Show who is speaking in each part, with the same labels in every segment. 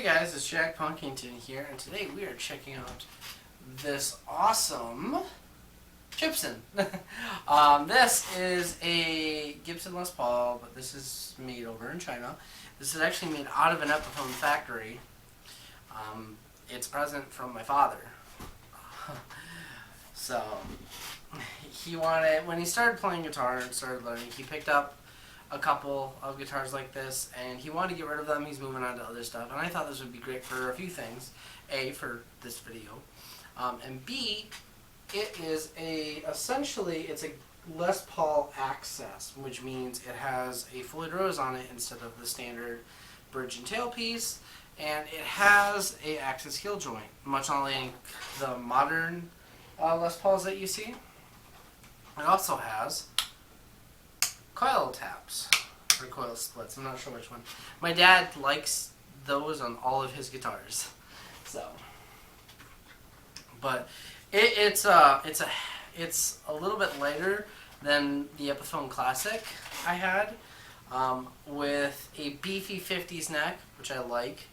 Speaker 1: guys, it's Jack Punkington here, and today we are checking out this awesome chibson. This is a Gibson Les Paul, but this is made over in China. This is actually made out of an Epiphone factory. It's a present from my father. So, he wanted, when he started playing guitar and started learning, he picked up a couple of guitars like this, and he wanted to get rid of them. He's moving on to other stuff, and I thought this would be great for a few things. A, for this video, and B, it is essentially it's a Les Paul Access, which means it has a flyodroses on it instead of the standard bridge and tailpiece, and it has a access heel joint, much like the modern Les Pauls that you see. It also has coil taps, or coil splits, I'm not sure which one. My dad likes those on all of his guitars, so. But it's a little bit lighter than the Epiphone Classic I had, with a beefy 50s neck, which I like,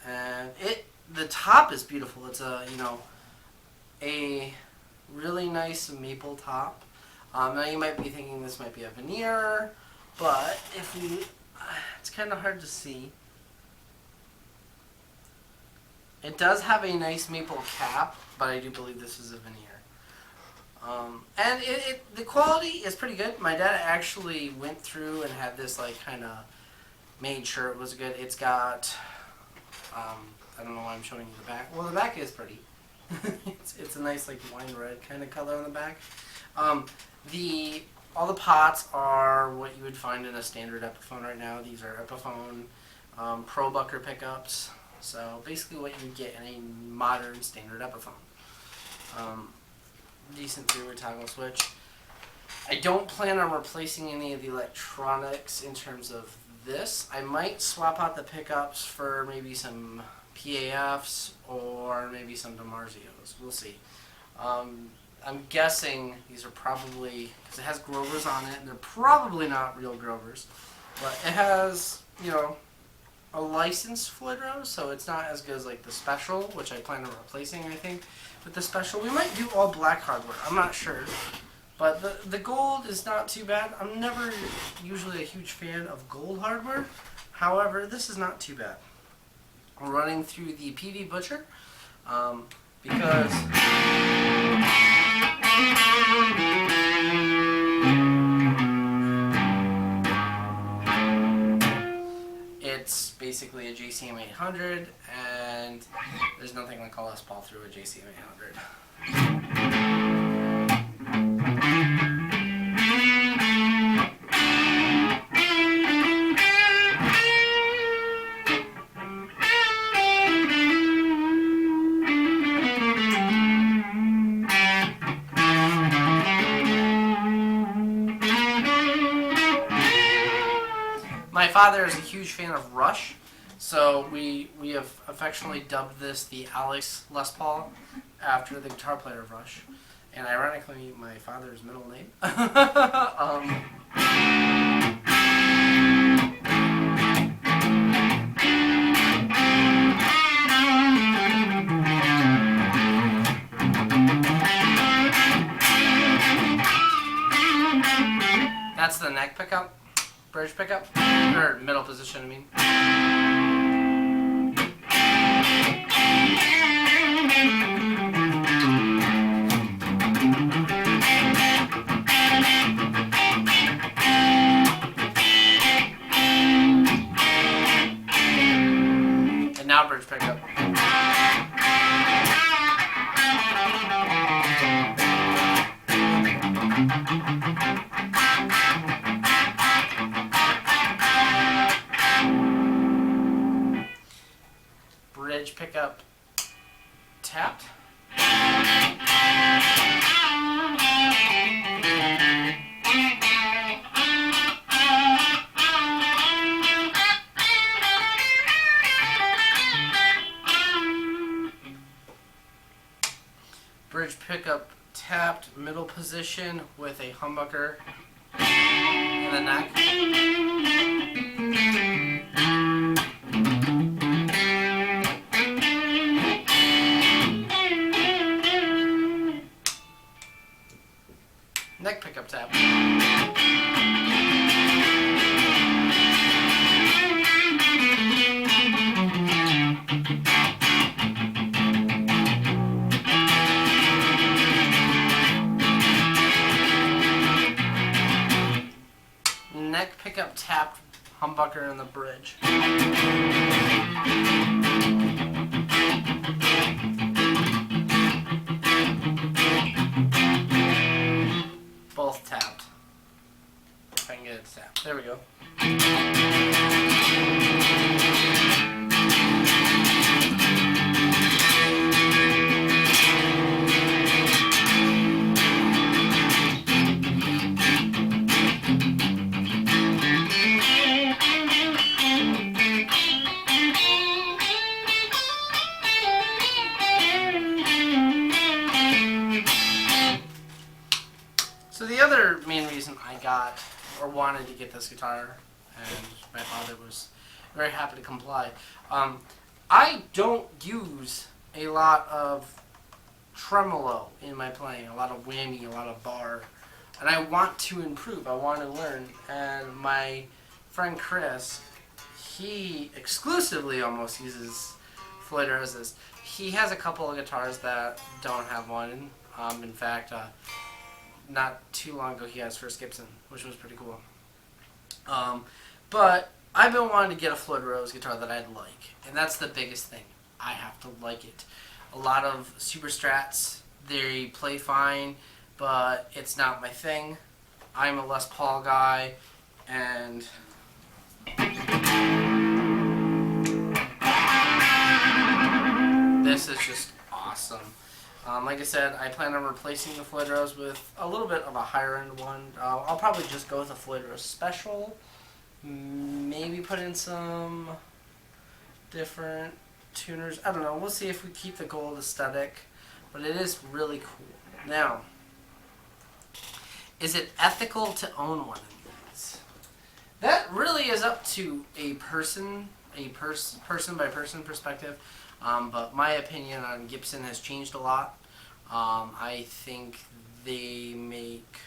Speaker 1: and the top is beautiful. It's a really nice maple top. Now you might be thinking this might be a veneer, but it's kind of hard to see. It does have a nice maple cap, but I do believe this is a veneer. And the quality is pretty good. My dad actually went through and had this kind of made sure it was good. It's got, I don't know why I'm showing you the back. Well, the back is pretty. it's a nice wine red kind of color on the back. All the pots are what you would find in a standard Epiphone right now. These are Epiphone Pro Bucker pickups. So basically what you would get in a modern standard Epiphone. Decent 3-way toggle switch. I don't plan on replacing any of the electronics in terms of this. I might swap out the pickups for maybe some PAFs or maybe some DiMarzios. We'll see. I'm guessing these are probably, because it has Grovers on it, and they're probably not real Grovers, but it has, a licensed flyodrose, so it's not as good as the Special, which I plan on replacing, I think, with the Special. We might do all black hardware, I'm not sure, but the gold is not too bad. I'm never usually a huge fan of gold hardware, however, this is not too bad. We're running through the PV Butcher, because it's basically a JCM 800, and there's nothing like a Les Paul through a JCM 800. My father is a huge fan of Rush, so we have affectionately dubbed this the Alex Les Paul after the guitar player of Rush, and ironically my father's middle name. That's the neck pickup. Bridge pickup, or middle position, I mean. And now bridge pickup. Bridge pickup tapped. Bridge pickup tapped, middle position with a humbucker in the neck. pickup tapped humbucker in the bridge. Both tapped. If I can get it tapped. There we go. So the other main reason I got or wanted to get this guitar, and my father was very happy to comply, I don't use a lot of tremolo in my playing, a lot of whammy, a lot of bar, and I want to improve, I want to learn, and my friend Chris, he exclusively almost uses flyodroses. He has a couple of guitars that don't have one. In fact, not too long ago he had his first Gibson, which was pretty cool. But I've been wanting to get a flyodrose guitar that I'd like, and that's the biggest thing. I have to like it. A lot of super strats, they play fine, but it's not my thing. I'm a Les Paul guy, and this is just awesome. Like I said, I plan on replacing the flyodrose with a little bit of a higher end one. I'll probably just go with a flyodrose special. Maybe put in some different tuners. I don't know. We'll see if we keep the gold aesthetic. But it is really cool. Now, is it ethical to own one of these? That really is up to a person by person perspective. But my opinion on Gibson has changed a lot. I think they make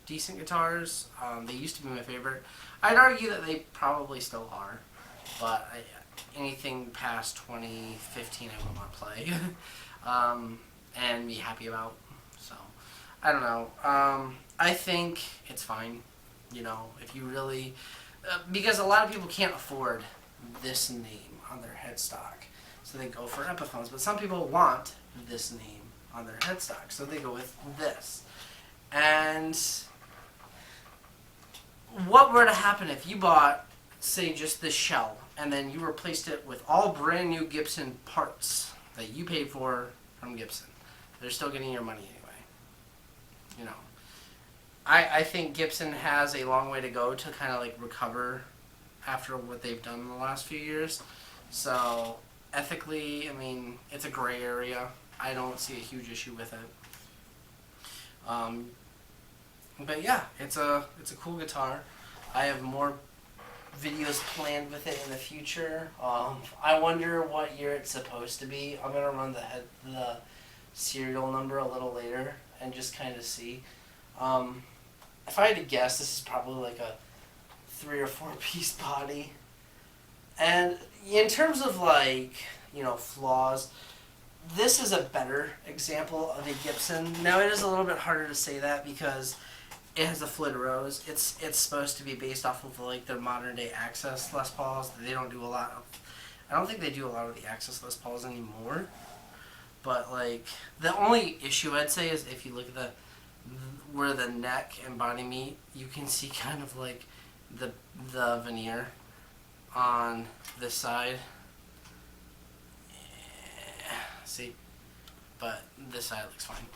Speaker 1: decent guitars. They used to be my favorite. I'd argue that they probably still are, but anything past 2015 I would want to play and be happy about. So, I don't know. I think it's fine, you know, if you really... because a lot of people can't afford this name on their headstock. So they go for Epiphones, but some people want this name on their headstock, so they go with this. And what were to happen if you bought, say, just this shell, and then you replaced it with all brand new Gibson parts that you paid for from Gibson? They're still getting your money anyway. You know, I think Gibson has a long way to go to kind of like recover after what they've done in the last few years. So ethically, I mean, it's a gray area. I don't see a huge issue with it. But yeah, it's a cool guitar. I have more videos planned with it in the future. I wonder what year it's supposed to be. I'm gonna run the serial number a little later and just kind of see. If I had to guess, this is probably like a 3 or 4 piece body. And in terms of like, you know, flaws, this is a better example of a Gibson. Now it is a little bit harder to say that because it has a flyodrose. It's supposed to be based off of like their modern day Access Les Pauls. They don't do a lot of, I don't think they do a lot of the Access Les Pauls anymore. But like the only issue I'd say is if you look at where the neck and body meet, you can see kind of like the veneer on this side. See, but this side looks fine.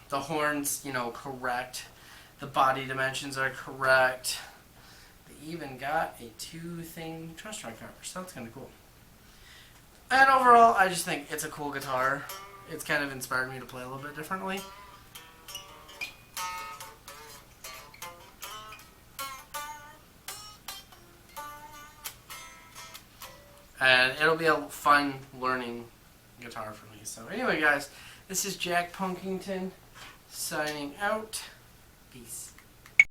Speaker 1: The horns, you know, correct. The body dimensions are correct. They even got a 2-thing truss rod cover, so that's kind of cool. And overall, I just think it's a cool guitar. It's kind of inspired me to play a little bit differently. And it'll be a fun learning guitar for me. So anyway, guys, this is Jack Punkington signing out. Peace.